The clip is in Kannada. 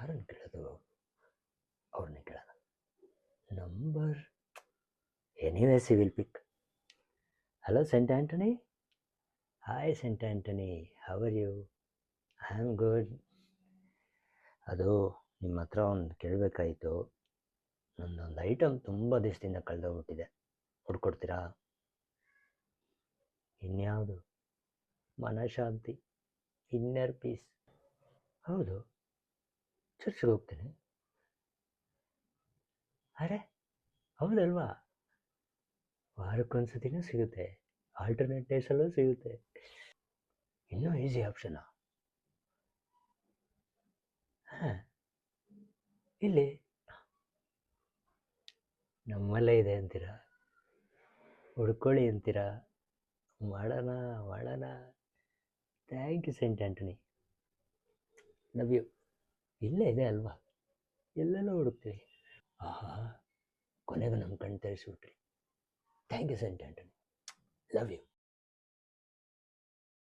ಯಾರನ್ನು ಕೇಳೋದು? ಅವ್ರನ್ನೇ ಕೇಳೋಣ. Number anyways we will pick. Hello saint Antony. Hi saint Antony, how are you? I am good. ಅದು ನಿಮ್ಮ ಹತ್ರ ಒಂದು ಕೇಳಬೇಕಾಯಿತು. ನನ್ನೊಂದು ಐಟಮ್ ತುಂಬ ದಿವಸದಿಂದ ಕಳೆದೋಗ್ಬಿಟ್ಟಿದೆ, ಹುಡ್ಕೊಡ್ತೀರಾ? ಇನ್ಯಾವುದು? ಮನಃಶಾಂತಿ, ಇನ್ನರ್ ಪೀಸ್. ಹೌದು, ಚರ್ಚ್ಗೆ ಹೋಗ್ತೀನಿ. ಅರೆ ಹೌದಲ್ವಾ, ವಾರಕ್ಕೊಂದ್ಸತಿನೂ ಸಿಗುತ್ತೆ, ಆಲ್ಟರ್ನೇಟ್ ಡೇಸಲ್ಲೂ ಸಿಗುತ್ತೆ. ಇನ್ನೂ ಈಸಿ ಆಪ್ಷನಾ? ಹಾಂ, ಇಲ್ಲಿ ನಮ್ಮಲ್ಲೇ ಇದೆ ಅಂತೀರಾ? ಹುಡ್ಕೊಳ್ಳಿ ಅಂತೀರಾ? ಮಾಡೋಣ ಮಾಡೋಣ. Thank you saint Antony, love you. ಇಲ್ಲೇ ಇದೆ ಅಲ್ವಾ, ಎಲ್ಲೆಲ್ಲೋ ಹುಡುಕ್ತೀವಿ. ಆಹಾ, ಕೊನೆಗೂ ನಮ್ಮ ಕಣ್ಣು ತೆರೆಸಿಬಿಟ್ರಿ. Thank you saint Antony, love you.